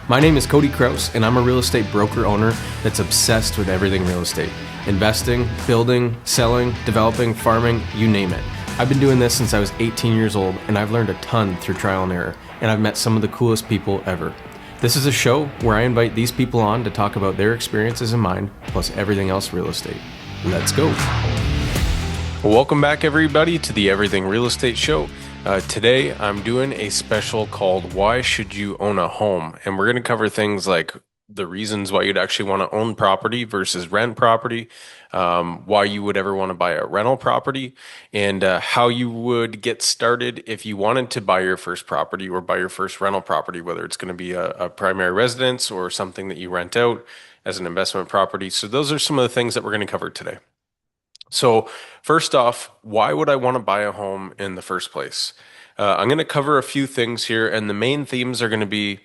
My name is Cody Kraus, and I'm a real estate broker owner that's obsessed with everything real estate. Investing, building, selling, developing, farming, you name it. I've been doing this since I was 18 years old, and I've learned a ton through trial and error, and I've met some of the coolest people ever. This is a show where I invite these people on to talk about their experiences and mine, plus everything else real estate. Let's go. Welcome back, everybody, to the Everything Real Estate Show. Today, I'm doing a special called Why Should You Own a Home? And we're going to cover things like the reasons why you'd actually want to own property versus rent property, why you would ever want to buy a rental property, and how you would get started if you wanted to buy your first property or buy your first rental property, whether it's going to be a primary residence or something that you rent out as an investment property. So those are some of the things that we're going to cover today. So first off, why would I want to buy a home in the first place? I'm going to cover a few things here, and the main themes are going to be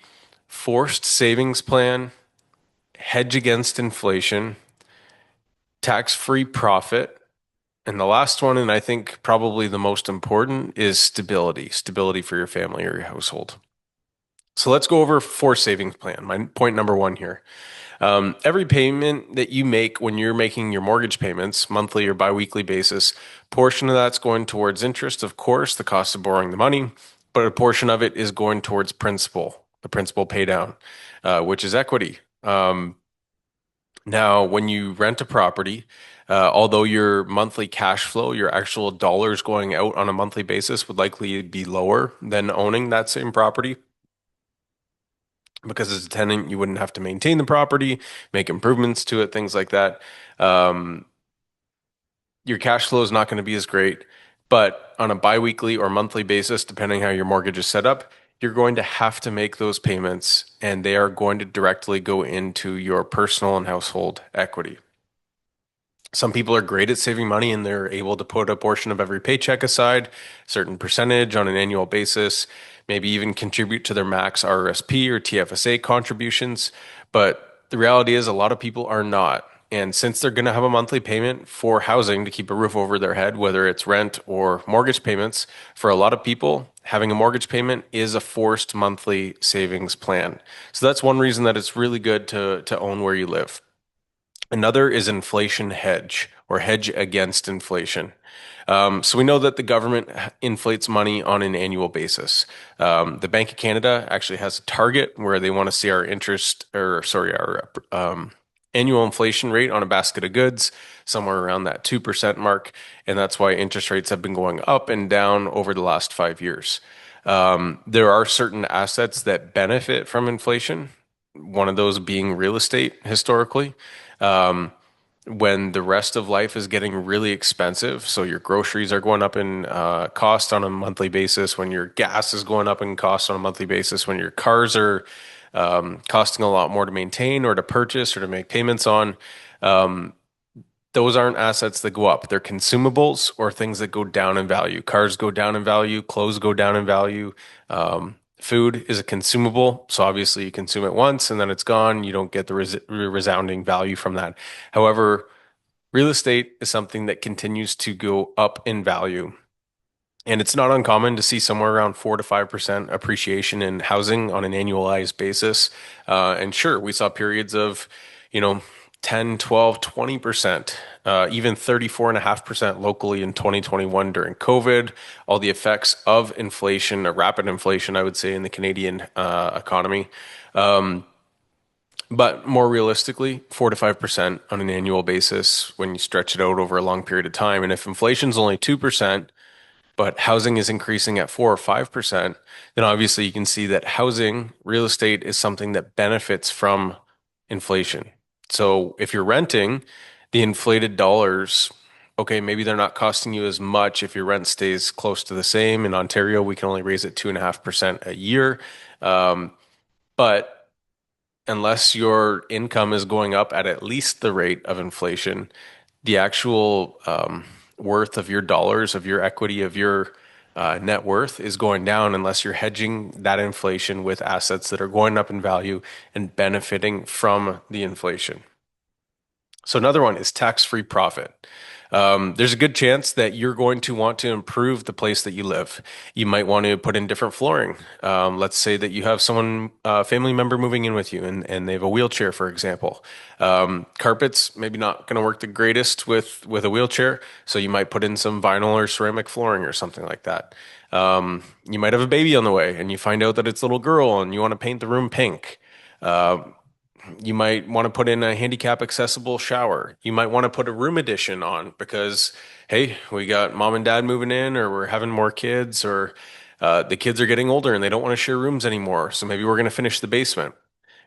forced savings plan, hedge against inflation, tax-free profit, and the last one, and I think probably the most important, is stability for your family or your household. So let's go over forced savings plan, my point number one here. Every payment that you make when you're making your mortgage payments, monthly or biweekly basis, portion of that's going towards interest, of course, the cost of borrowing the money, but a portion of it is going towards principal, the principal pay down, which is equity. Now, when you rent a property, although your monthly cash flow, your actual dollars going out on a monthly basis would likely be lower than owning that same property, because as a tenant, you wouldn't have to maintain the property, make improvements to it, things like that. Your cash flow is not going to be as great, but on a biweekly or monthly basis, depending how your mortgage is set up, you're going to have to make those payments, and they are going to directly go into your personal and household equity. Some people are great at saving money and they're able to put a portion of every paycheck aside, a certain percentage on an annual basis, maybe even contribute to their max RRSP or TFSA contributions. But the reality is a lot of people are not. And since they're going to have a monthly payment for housing to keep a roof over their head, whether it's rent or mortgage payments, for a lot of people, having a mortgage payment is a forced monthly savings plan. So that's one reason that it's really good to own where you live. Another is inflation hedge or hedge against inflation. So we know that the government inflates money on an annual basis. The Bank of Canada actually has a target where they want to see our annual inflation rate on a basket of goods somewhere around that 2% mark. And that's why interest rates have been going up and down over the last 5 years. There are certain assets that benefit from inflation, one of those being real estate historically. When the rest of life is getting really expensive, so your groceries are going up in cost on a monthly basis, when your gas is going up in cost on a monthly basis, when your cars are costing a lot more to maintain or to purchase or to make payments on, those aren't assets that go up. They're consumables or things that go down in value. Cars go down in value, clothes go down in value. Food is a consumable, so obviously you consume it once and then it's gone. You don't get the resounding value from that. However, real estate is something that continues to go up in value. And it's not uncommon to see somewhere around 4 to 5% appreciation in housing on an annualized basis. And sure, we saw periods of, 10, 12, 20%, even 34.5% locally in 2021 during COVID, all the effects of inflation, a rapid inflation, I would say, in the Canadian economy. But more realistically, 4 to 5% on an annual basis when you stretch it out over a long period of time. And if inflation's only 2%, but housing is increasing at 4 or 5%, then obviously you can see that housing, real estate is something that benefits from inflation. So if you're renting, the inflated dollars, okay, maybe they're not costing you as much if your rent stays close to the same. In Ontario, we can only raise it 2.5% a year. But unless your income is going up at least the rate of inflation, the actual worth of your dollars, of your equity, of your net worth is going down unless you're hedging that inflation with assets that are going up in value and benefiting from the inflation. So another one is tax-free profit. There's a good chance that you're going to want to improve the place that you live. You might want to put in different flooring. Let's say that you have someone, family member moving in with you and they have a wheelchair, for example. Carpets maybe not going to work the greatest with a wheelchair, so you might put in some vinyl or ceramic flooring or something like that. You might have a baby on the way and you find out that it's a little girl and you want to paint the room pink. You might want to put in a handicap accessible shower. You might want to put a room addition on because, hey, we got mom and dad moving in, or we're having more kids, or the kids are getting older and they don't want to share rooms anymore. So maybe we're going to finish the basement.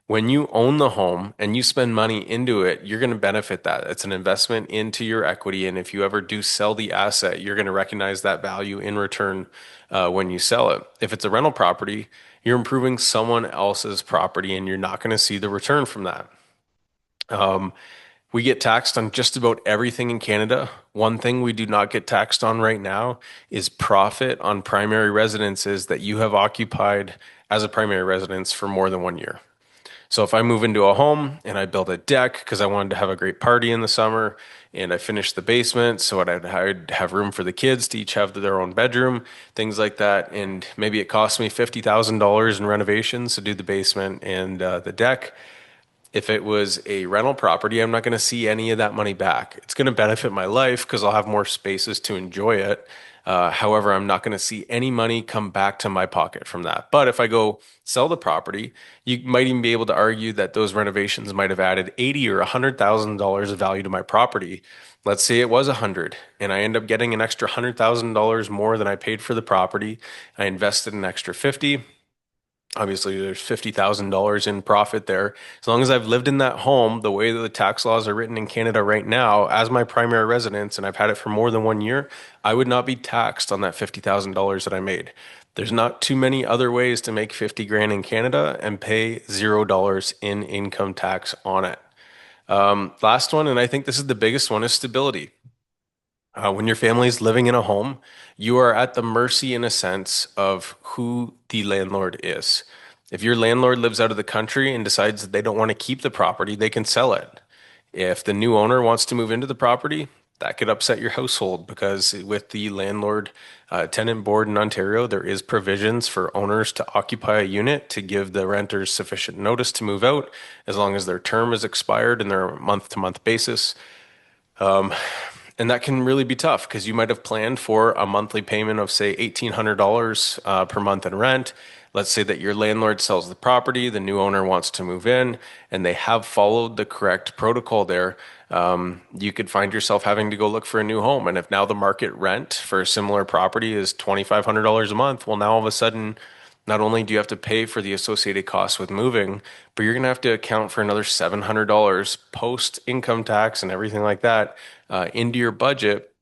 When you own the home and you spend money into it, you're going to benefit that. It's an investment into your equity. And if you ever do sell the asset, you're going to recognize that value in return when you sell it. If it's a rental property, you're improving someone else's property and you're not going to see the return from that. We get taxed on just about everything in Canada. One thing we do not get taxed on right now is profit on primary residences that you have occupied as a primary residence for more than 1 year. So if I move into a home and I build a deck because I wanted to have a great party in the summer and I finished the basement so I'd have room for the kids to each have their own bedroom, things like that. And maybe it cost me $50,000 in renovations to do the basement and the deck. If it was a rental property, I'm not going to see any of that money back. It's going to benefit my life because I'll have more spaces to enjoy it. However, I'm not going to see any money come back to my pocket from that. But if I go sell the property, you might even be able to argue that those renovations might have added 80 or $100,000 of value to my property. Let's say it was 100, and I end up getting an extra $100,000 more than I paid for the property. I invested an extra 50. Obviously, there's $50,000 in profit there. As long as I've lived in that home, the way that the tax laws are written in Canada right now, as my primary residence, and I've had it for more than 1 year, I would not be taxed on that $50,000 that I made. There's not too many other ways to make 50 grand in Canada and pay $0 in income tax on it. Last one, and I think this is the biggest one, is stability. When your family is living in a home, you are at the mercy, in a sense, of who the landlord is. If your landlord lives out of the country and decides that they don't want to keep the property, they can sell it. If the new owner wants to move into the property, that could upset your household because with the landlord tenant board in Ontario, there is provisions for owners to occupy a unit to give the renters sufficient notice to move out as long as their term is expired and they're a month-to-month basis. And that can really be tough because you might have planned for a monthly payment of, say, $1,800 per month in rent. Let's say that your landlord sells the property, the new owner wants to move in, and they have followed the correct protocol there. You could find yourself having to go look for a new home. And if now the market rent for a similar property is $2,500 a month, well, now all of a sudden, not only do you have to pay for the associated costs with moving, but you're going to have to account for another $700 post income tax and everything like that into your budget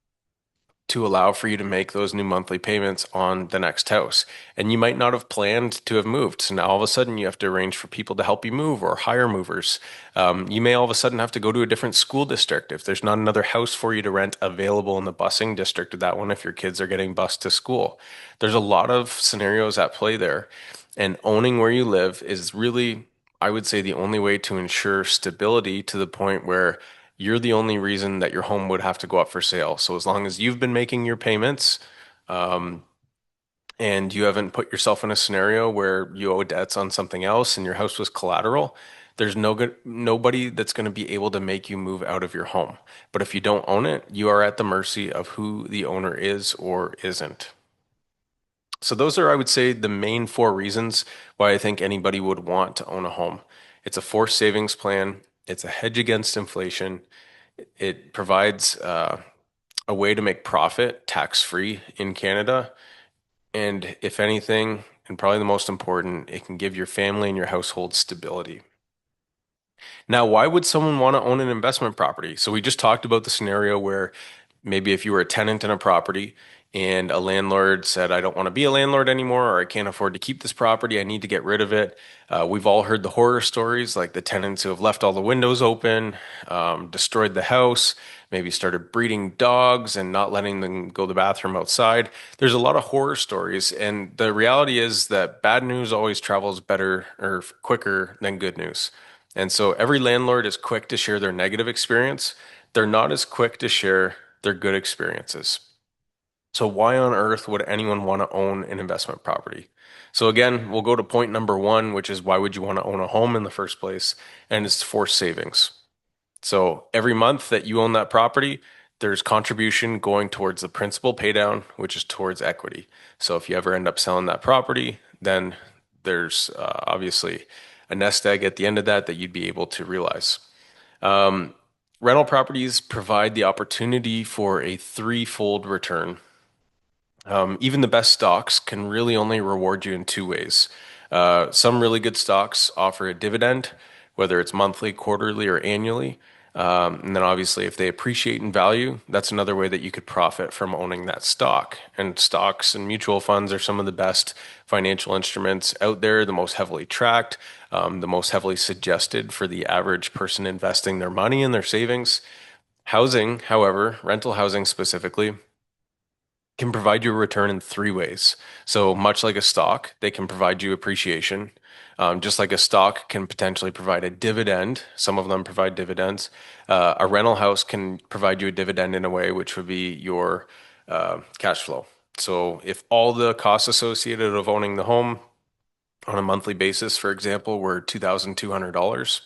to allow for you to make those new monthly payments on the next house. And you might not have planned to have moved. So now all of a sudden you have to arrange for people to help you move or hire movers. You may all of a sudden have to go to a different school district if there's not another house for you to rent available in the busing district of that one if your kids are getting bused to school. There's a lot of scenarios at play there. And owning where you live is really, I would say, the only way to ensure stability to the point where you're the only reason that your home would have to go up for sale. So as long as you've been making your payments, and you haven't put yourself in a scenario where you owe debts on something else and your house was collateral, there's nobody that's going to be able to make you move out of your home. But if you don't own it, you are at the mercy of who the owner is or isn't. So those are, I would say, the main four reasons why I think anybody would want to own a home. It's a forced savings plan. It's a hedge against inflation. It provides a way to make profit tax-free in Canada. And if anything, and probably the most important, it can give your family and your household stability. Now, why would someone want to own an investment property? So we just talked about the scenario where maybe if you were a tenant in a property and a landlord said, I don't want to be a landlord anymore, or I can't afford to keep this property, I need to get rid of it. We've all heard the horror stories, like the tenants who have left all the windows open, destroyed the house, maybe started breeding dogs and not letting them go to the bathroom outside. There's a lot of horror stories, and the reality is that bad news always travels better or quicker than good news. And so every landlord is quick to share their negative experience. They're not as quick to share they're good experiences. So why on earth would anyone want to own an investment property? So again, we'll go to point number one, which is why would you want to own a home in the first place? And it's for savings. So every month that you own that property, there's contribution going towards the principal paydown, which is towards equity. So if you ever end up selling that property, then there's obviously a nest egg at the end of that that you'd be able to realize. Um, Rental properties provide the opportunity for a threefold return. Even the best stocks can really only reward you in two ways. Some really good stocks offer a dividend, whether it's monthly, quarterly, or annually. And then obviously, if they appreciate in value, that's another way that you could profit from owning that stock. And stocks and mutual funds are some of the best financial instruments out there, the most heavily tracked, the most heavily suggested for the average person investing their money and their savings. Housing, however, rental housing specifically, can provide you a return in three ways. So much like a stock, they can provide you appreciation. Just like a stock can potentially provide a dividend, some of them provide dividends. A rental house can provide you a dividend in a way which would be your cash flow. So if all the costs associated of owning the home on a monthly basis, for example, were $2,200,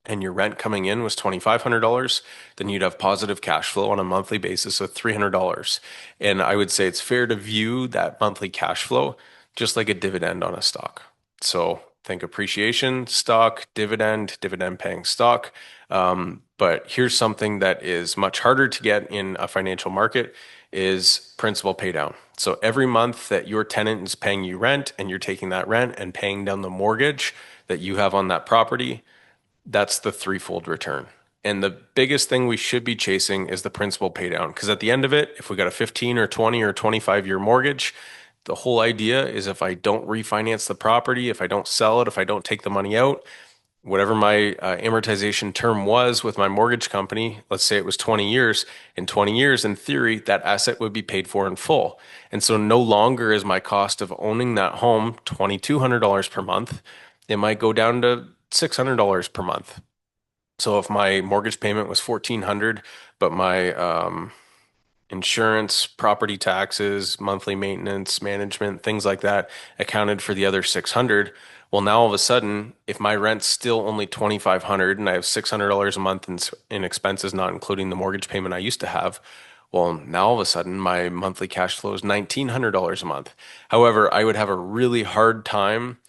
and your rent coming in was $2,500, then you'd have positive cash flow on a monthly basis of $300. And I would say it's fair to view that monthly cash flow just like a dividend on a stock. So think appreciation, stock, dividend paying stock. But here's something that is much harder to get in a financial market is principal pay down. So every month that your tenant is paying you rent and you're taking that rent and paying down the mortgage that you have on that property, that's the threefold return. And the biggest thing we should be chasing is the principal pay down. Because at the end of it, if we got a 15 or 20 or 25-year mortgage, the whole idea is if I don't refinance the property, if I don't sell it, if I don't take the money out, whatever my amortization term was with my mortgage company, let's say it was 20 years, in 20 years, in theory, that asset would be paid for in full. And so no longer is my cost of owning that home $2,200 per month. It might go down to $600 per month. So if my mortgage payment was 1,400, but my insurance, property taxes, monthly maintenance, management, things like that accounted for the other 600. Well, now all of a sudden, if my rent's still only 2,500 and I have $600 a month in expenses, not including the mortgage payment I used to have, well, now all of a sudden my monthly cash flow is $1,900 a month. However, I would have a really hard time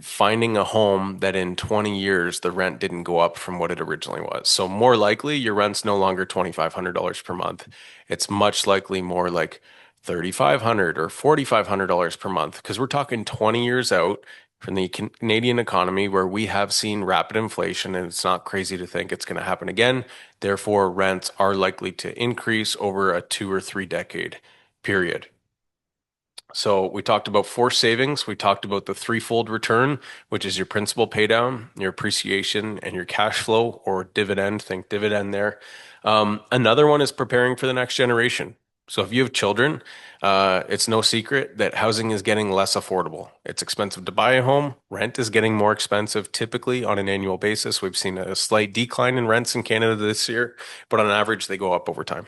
finding a home that in 20 years the rent didn't go up from what it originally was. So more likely your rent's no longer $2,500 per month. It's much likely more like $3,500 or $4,500 per month because we're talking 20 years out from the Canadian economy where we have seen rapid inflation and it's not crazy to think it's going to happen again. Therefore, rents are likely to increase over a 2 or 3 decade period. So we talked about forced savings. We talked about the threefold return, which is your principal pay down, your appreciation, and your cash flow or dividend. Think dividend there. Another one is preparing for the next generation. So if you have children, it's no secret that housing is getting less affordable. It's expensive to buy a home. Rent is getting more expensive typically on an annual basis. We've seen a slight decline in rents in Canada this year, but on average, they go up over time.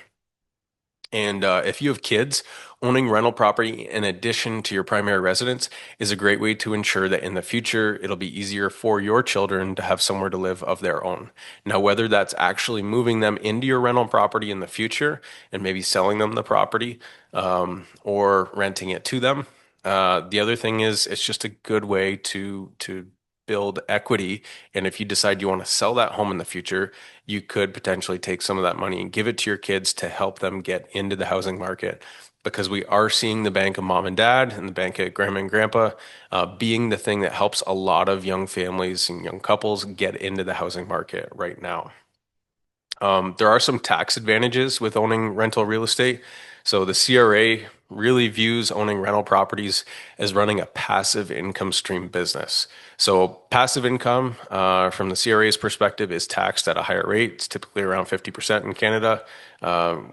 And if you have kids, owning rental property in addition to your primary residence is a great way to ensure that in the future it'll be easier for your children to have somewhere to live of their own. Now, whether that's actually moving them into your rental property in the future and maybe selling them the property or renting it to them. The other thing is it's just a good way to build equity. And if you decide you want to sell that home in the future, you could potentially take some of that money and give it to your kids to help them get into the housing market. Because we are seeing the bank of mom and dad and the bank of grandma and grandpa being the thing that helps a lot of young families and young couples get into the housing market right now. There are some tax advantages with owning rental real estate. So the CRA really views owning rental properties as running a passive income stream business. So passive income, from the CRA's perspective, is taxed at a higher rate. It's typically around 50% in Canada,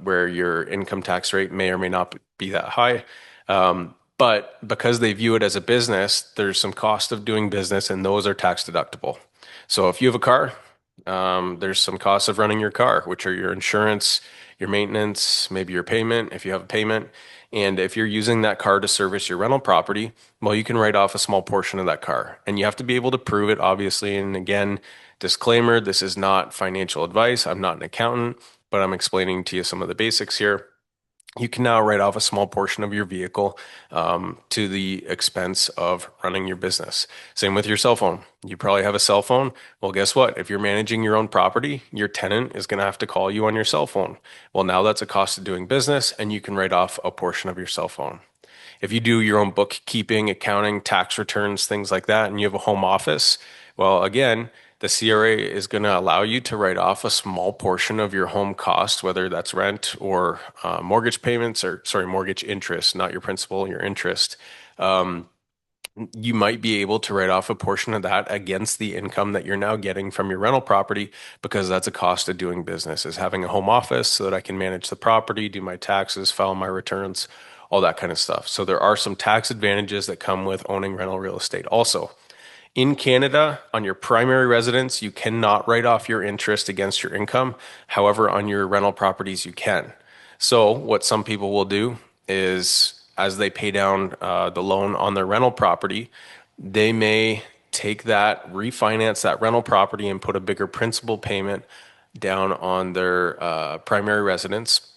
where your income tax rate may or may not be that high. But because they view it as a business, there's some cost of doing business, and those are tax deductible. So if you have a car, there's some costs of running your car, which are your insurance, your maintenance, maybe your payment if you have a payment. And if you're using that car to service your rental property, well, you can write off a small portion of that car. And you have to be able to prove it, obviously. And again, disclaimer, this is not financial advice. I'm not an accountant, but I'm explaining to you some of the basics here. You can now write off a small portion of your vehicle to the expense of running your business. Same with your cell phone. You probably have a cell phone. Well, guess what? If you're managing your own property, your tenant is going to have to call you on your cell phone. Well, now that's a cost of doing business, and you can write off a portion of your cell phone. If you do your own bookkeeping, accounting, tax returns, things like that, and you have a home office, well, again, the CRA is going to allow you to write off a small portion of your home cost, whether that's rent or mortgage payments, or sorry, mortgage interest, not your principal, your interest. You might be able to write off a portion of that against the income that you're now getting from your rental property, because that's a cost of doing business, is having a home office so that I can manage the property, do my taxes, file my returns, all that kind of stuff. So there are some tax advantages that come with owning rental real estate. Also, in Canada, on your primary residence, you cannot write off your interest against your income. However, on your rental properties, you can. So, what some people will do is, as they pay down the loan on their rental property, they may take that, refinance that rental property, and put a bigger principal payment down on their primary residence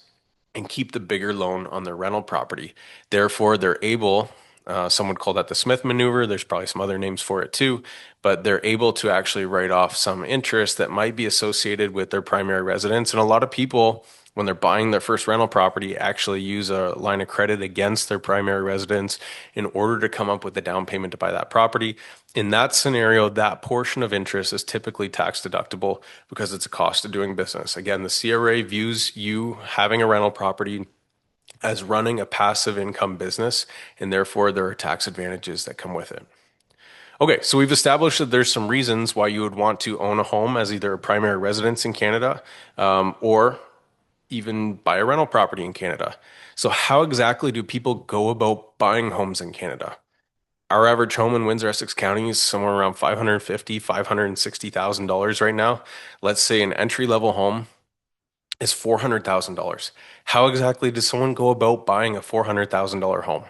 and keep the bigger loan on their rental property. Therefore, they're able, some would call that the Smith maneuver. There's probably some other names for it too, but they're able to actually write off some interest that might be associated with their primary residence. And a lot of people, when they're buying their first rental property, actually use a line of credit against their primary residence in order to come up with the down payment to buy that property. In that scenario, that portion of interest is typically tax deductible because it's a cost of doing business. Again, the CRA views you having a rental property as running a passive income business, and therefore there are tax advantages that come with it. Okay, so we've established that there's some reasons why you would want to own a home as either a primary residence in Canada, or even buy a rental property in Canada. So how exactly do people go about buying homes in Canada? Our average home in Windsor, Essex County is somewhere around $550,000, $560,000 right now. Let's say an entry level home is $400,000. How exactly does someone go about buying a $400,000 home?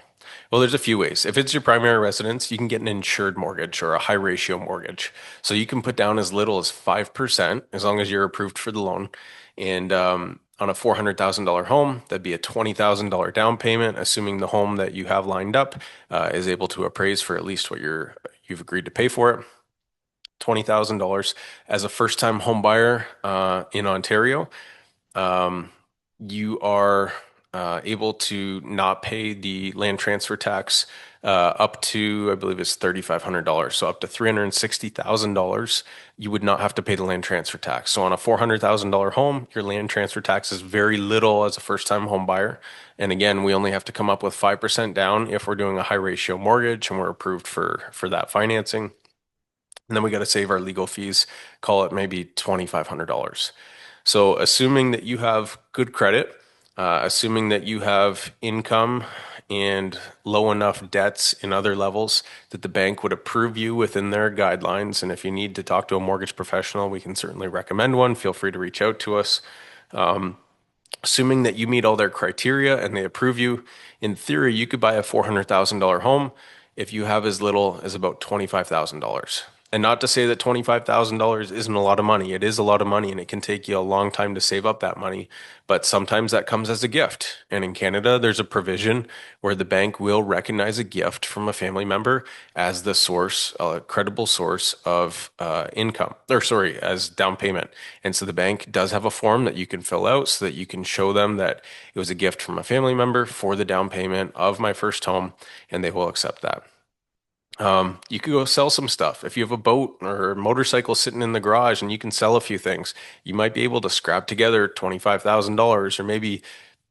Well, there's a few ways. If it's your primary residence, you can get an insured mortgage or a high ratio mortgage. So you can put down as little as 5% as long as you're approved for the loan. And on a $400,000 home, that'd be a $20,000 down payment, assuming the home that you have lined up is able to appraise for at least what you've agreed to pay for it. $20,000 as a first-time home buyer in Ontario. You are able to not pay the land transfer tax up to, I believe it's $3,500. So up to $360,000, you would not have to pay the land transfer tax. So on a $400,000 home, your land transfer tax is very little as a first-time home buyer. And again, we only have to come up with 5% down if we're doing a high ratio mortgage and we're approved for that financing. And then we got to save our legal fees, call it maybe $2,500. So assuming that you have good credit, assuming that you have income and low enough debts in other levels that the bank would approve you within their guidelines. And if you need to talk to a mortgage professional, we can certainly recommend one. Feel free to reach out to us. Assuming that you meet all their criteria and they approve you, in theory, you could buy a $400,000 home if you have as little as about $25,000. And not to say that $25,000 isn't a lot of money. It is a lot of money and it can take you a long time to save up that money. But sometimes that comes as a gift. And in Canada, there's a provision where the bank will recognize a gift from a family member as the source, a credible source of income, or sorry, as down payment. And so the bank does have a form that you can fill out so that you can show them that it was a gift from a family member for the down payment of my first home, and they will accept that. You could go sell some stuff. If you have a boat or a motorcycle sitting in the garage and you can sell a few things, you might be able to scrap together $25,000 or maybe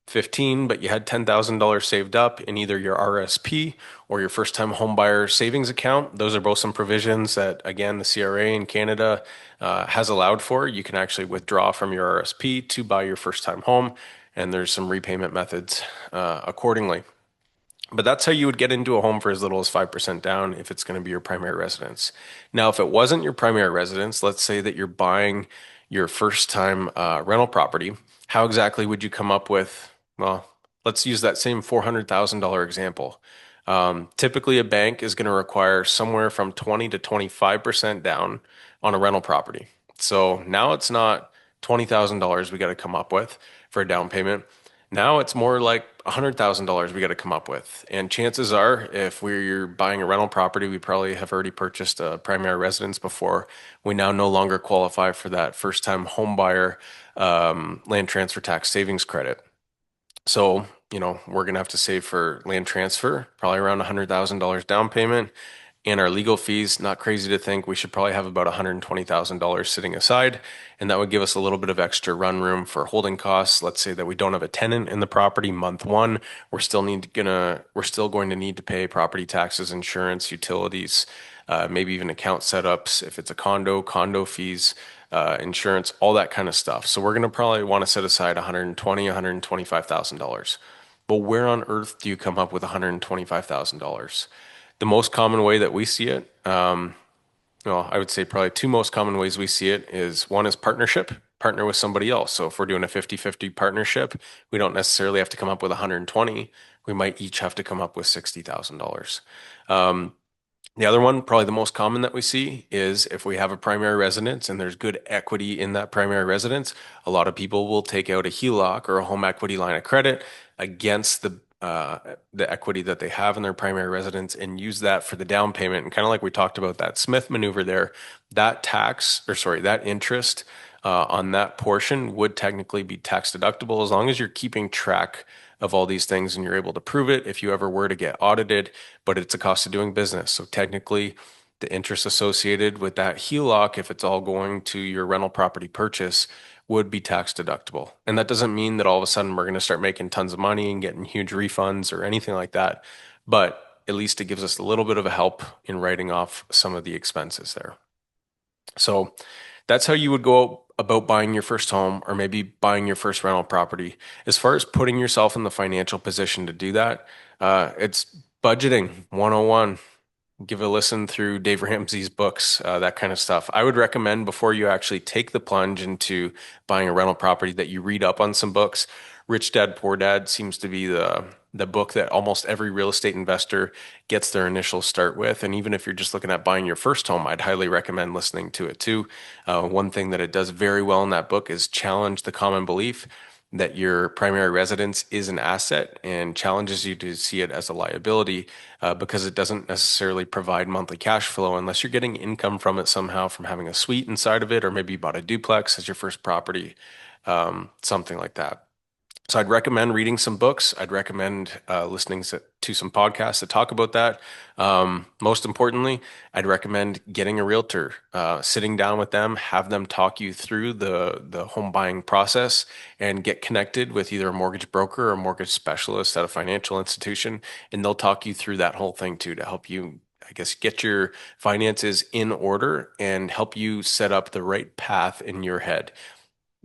15, but you had $10,000 saved up in either your RSP or your first time home buyer savings account. Those are both some provisions that, again, the CRA in Canada has allowed for. You can actually withdraw from your RSP to buy your first time home, and there's some repayment methods accordingly. But that's how you would get into a home for as little as 5% down if it's going to be your primary residence. Now, if it wasn't your primary residence, let's say that you're buying your first time rental property. How exactly would you come up with, well, let's use that same $400,000 example. Typically, a bank is going to require somewhere from 20 to 25% down on a rental property. So now it's not $20,000 we got to come up with for a down payment. Now it's more like $100,000 we got to come up with. And chances are, if we're buying a rental property, we probably have already purchased a primary residence before. We now no longer qualify for that first time home buyer land transfer tax savings credit. So, we're going to have to save for land transfer, probably around $100,000 down payment. And our legal fees, not crazy to think we should probably have about $120,000 sitting aside. And that would give us a little bit of extra run room for holding costs. Let's say that we don't have a tenant in the property month one. We're still going to need to pay property taxes, insurance, utilities, maybe even account setups. If it's a condo fees, insurance, all that kind of stuff. So we're going to probably want to set aside $125,000. But where on earth do you come up with $125,000? The most common way that we see it, well, I would say probably two most common ways we see it is one is partnership, partner with somebody else. So if we're doing a 50-50 partnership, we don't necessarily have to come up with 120. We might each have to come up with $60,000. The other one, probably the most common that we see, is if we have a primary residence and there's good equity in that primary residence, a lot of people will take out a HELOC or a home equity line of credit against the equity that they have in their primary residence and use that for the down payment. And kind of like we talked about that Smith maneuver there, that interest on that portion would technically be tax deductible as long as you're keeping track of all these things and you're able to prove it if you ever were to get audited, but it's a cost of doing business. So technically, the interest associated with that HELOC, if it's all going to your rental property purchase, would be tax deductible. And that doesn't mean that all of a sudden we're going to start making tons of money and getting huge refunds or anything like that. But at least it gives us a little bit of a help in writing off some of the expenses there. So that's how you would go about buying your first home or maybe buying your first rental property. As far as putting yourself in the financial position to do that, it's budgeting 101. Give a listen through Dave Ramsey's books, that kind of stuff. I would recommend before you actually take the plunge into buying a rental property that you read up on some books. Rich Dad Poor Dad seems to be the book that almost every real estate investor gets their initial start with. And even if you're just looking at buying your first home, I'd highly recommend listening to it too. One thing that it does very well in that book is challenge the common belief that your primary residence is an asset and challenges you to see it as a liability because it doesn't necessarily provide monthly cash flow unless you're getting income from it somehow from having a suite inside of it, or maybe you bought a duplex as your first property, something like that. So I'd recommend reading some books. I'd recommend listening to some podcasts that talk about that. Most importantly, I'd recommend getting a realtor, sitting down with them, have them talk you through the home buying process, and get connected with either a mortgage broker or a mortgage specialist at a financial institution, and they'll talk you through that whole thing too to help you, I guess, get your finances in order and help you set up the right path in your head.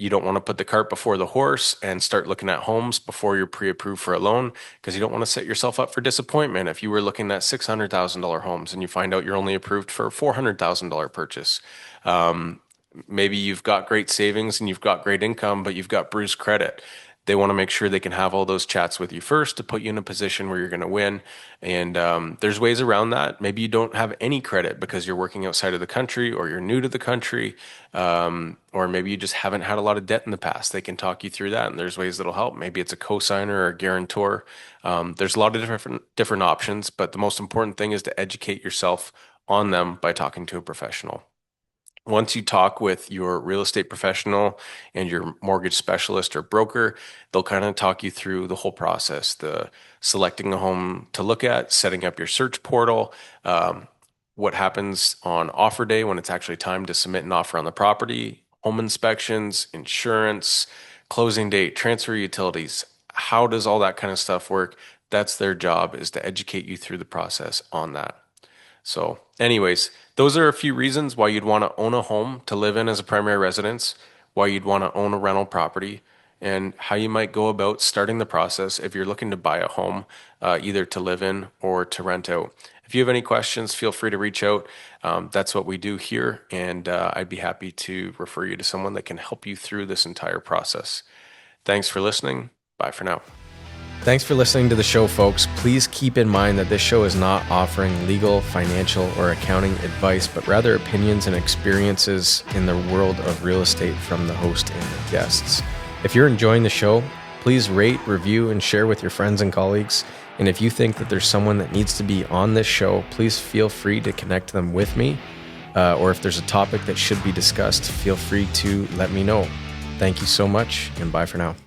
You don't want to put the cart before the horse and start looking at homes before you're pre-approved for a loan because you don't want to set yourself up for disappointment. If you were looking at $600,000 homes and you find out you're only approved for a $400,000 purchase, um, maybe you've got great savings and you've got great income, but you've got bruised credit. They want to make sure they can have all those chats with you first to put you in a position where you're going to win. And there's ways around that. Maybe you don't have any credit because you're working outside of the country or you're new to the country, or maybe you just haven't had a lot of debt in the past. They can talk you through that, and there's ways that'll help. Maybe it's a cosigner or a guarantor. There's a lot of different options, but the most important thing is to educate yourself on them by talking to a professional. Once you talk with your real estate professional and your mortgage specialist or broker, they'll kind of talk you through the whole process, the selecting a home to look at, setting up your search portal, what happens on offer day when it's actually time to submit an offer on the property, home inspections, insurance, closing date, transfer utilities. How does all that kind of stuff work? That's their job, is to educate you through the process on that. So, anyways, those are a few reasons why you'd want to own a home to live in as a primary residence, why you'd want to own a rental property, and how you might go about starting the process if you're looking to buy a home, either to live in or to rent out. If you have any questions, feel free to reach out. That's what we do here, and I'd be happy to refer you to someone that can help you through this entire process. Thanks for listening. Bye for now. Thanks for listening to the show, folks. Please keep in mind that this show is not offering legal, financial, or accounting advice, but rather opinions and experiences in the world of real estate from the host and the guests. If you're enjoying the show, please rate, review, and share with your friends and colleagues. And if you think that there's someone that needs to be on this show, please feel free to connect them with me. Or if there's a topic that should be discussed, feel free to let me know. Thank you so much, and bye for now.